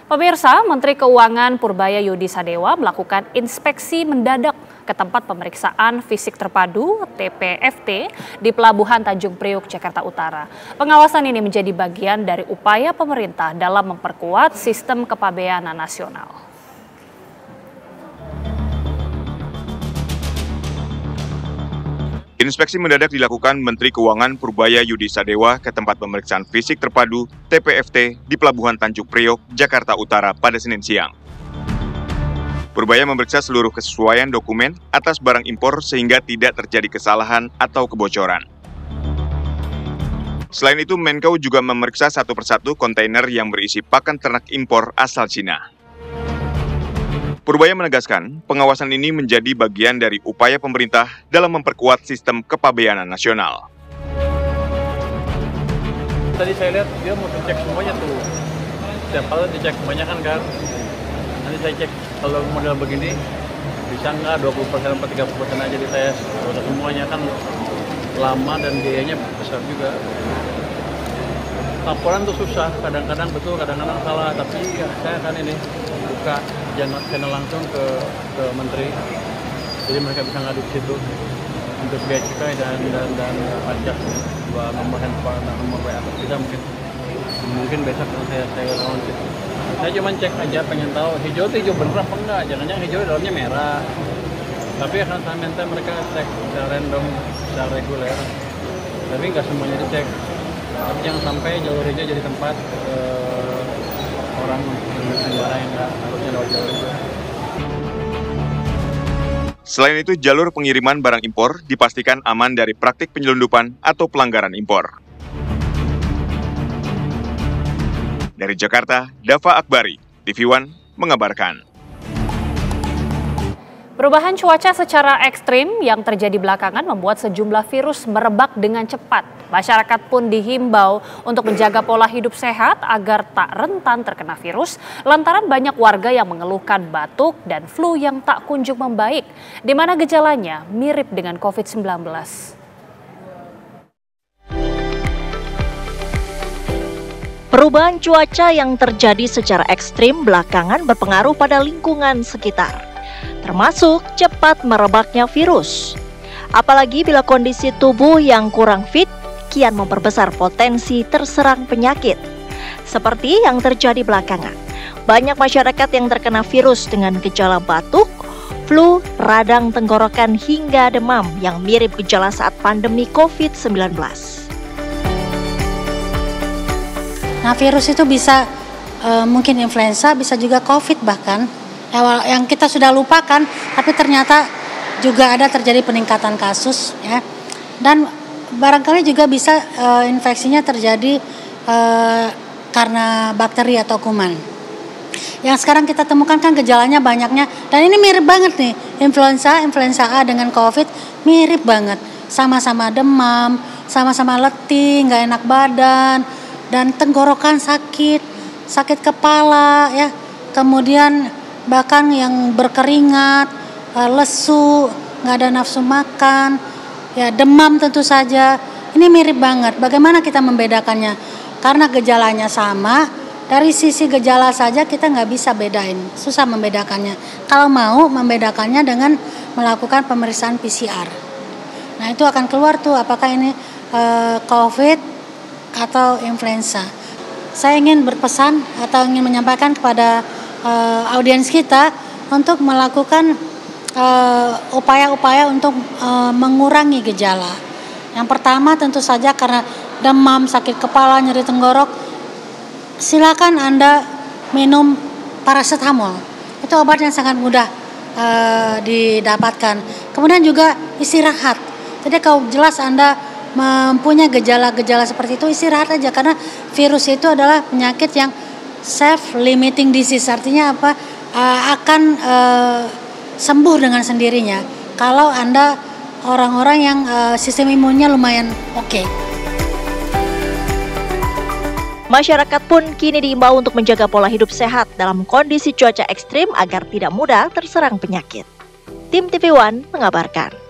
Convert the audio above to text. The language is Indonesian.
Pemirsa, Menteri Keuangan Purbaya Yudi Sadewa melakukan inspeksi mendadak ke tempat pemeriksaan fisik terpadu (TPFT) di Pelabuhan Tanjung Priok, Jakarta Utara. Pengawasan ini menjadi bagian dari upaya pemerintah dalam memperkuat sistem kepabeanan nasional. Inspeksi mendadak dilakukan Menteri Keuangan Purbaya Yudi Sadewa ke tempat pemeriksaan fisik terpadu (TPFT) di Pelabuhan Tanjung Priok, Jakarta Utara pada Senin siang. Purbaya memeriksa seluruh kesesuaian dokumen atas barang impor sehingga tidak terjadi kesalahan atau kebocoran. Selain itu, Menko juga memeriksa satu persatu kontainer yang berisi pakan ternak impor asal Cina. Purbaya menegaskan, pengawasan ini menjadi bagian dari upaya pemerintah dalam memperkuat sistem kepabeanan nasional. Tadi saya lihat dia mau cek semuanya tuh. Setiap kali dicek semuanya kan. Nanti saya cek kalau model begini bisa nggak 20% atau 30% aja dites. Kalau semuanya kan lama dan biayanya besar juga. Laporan tuh susah, kadang-kadang betul, kadang-kadang salah. Tapi ya, saya kan ini buka channel langsung ke menteri, jadi mereka bisa ngadu di situ untuk biaya cukai dan pajak, dua nomor handphone dan nomor WA kita mungkin besok saya lawan situ. Saya cuma cek aja, pengen tahu hijau itu hijau bener apa enggak, jangan-jangan hijau dalamnya merah. Tapi akan saya minta mereka cek secara random, secara reguler, tapi nggak semuanya dicek. Tapi jangan sampai jalur hijau jadi tempat orang barang yang nggak harusnya lewat jalur itu. Selain itu, jalur pengiriman barang impor dipastikan aman dari praktik penyelundupan atau pelanggaran impor. Dari Jakarta, Dava Akbari, TV One mengabarkan. Perubahan cuaca secara ekstrim yang terjadi belakangan membuat sejumlah virus merebak dengan cepat. Masyarakat pun dihimbau untuk menjaga pola hidup sehat agar tak rentan terkena virus, lantaran banyak warga yang mengeluhkan batuk dan flu yang tak kunjung membaik, di mana gejalanya mirip dengan COVID-19. Perubahan cuaca yang terjadi secara ekstrim belakangan berpengaruh pada lingkungan sekitar, termasuk cepat merebaknya virus. Apalagi bila kondisi tubuh yang kurang fit kian memperbesar potensi terserang penyakit. Seperti yang terjadi belakangan, banyak masyarakat yang terkena virus dengan gejala batuk, flu, radang tenggorokan hingga demam yang mirip gejala saat pandemi COVID-19. Nah, virus itu bisa mungkin influenza, bisa juga COVID bahkan. Yang kita sudah lupakan, tapi ternyata juga ada terjadi peningkatan kasus, ya. Dan barangkali juga bisa infeksinya terjadi karena bakteri atau kuman. Yang sekarang kita temukan kan gejalanya banyaknya, dan ini mirip banget nih, influenza A dengan COVID mirip banget, sama-sama demam, sama-sama letih, nggak enak badan, dan tenggorokan sakit kepala, ya, kemudian bahkan yang berkeringat, lesu, nggak ada nafsu makan, ya, demam tentu saja. Ini mirip banget. Bagaimana kita membedakannya? Karena gejalanya sama, dari sisi gejala saja kita nggak bisa bedain, susah membedakannya. Kalau mau membedakannya dengan melakukan pemeriksaan PCR. Nah, itu akan keluar tuh apakah ini COVID atau influenza. Saya ingin berpesan atau ingin menyampaikan kepada audiens kita untuk melakukan upaya-upaya untuk mengurangi gejala. Yang pertama tentu saja karena demam, sakit kepala, nyeri tenggorok, silakan Anda minum paracetamol. Itu obat yang sangat mudah didapatkan. Kemudian juga istirahat. Jadi kalau jelas Anda mempunyai gejala-gejala seperti itu, istirahat aja, karena virus itu adalah penyakit yang self-limiting disease, artinya apa? Akan sembuh dengan sendirinya kalau Anda orang-orang yang sistem imunnya lumayan oke. Masyarakat pun kini diimbau untuk menjaga pola hidup sehat dalam kondisi cuaca ekstrim agar tidak mudah terserang penyakit. Tim TV One mengabarkan.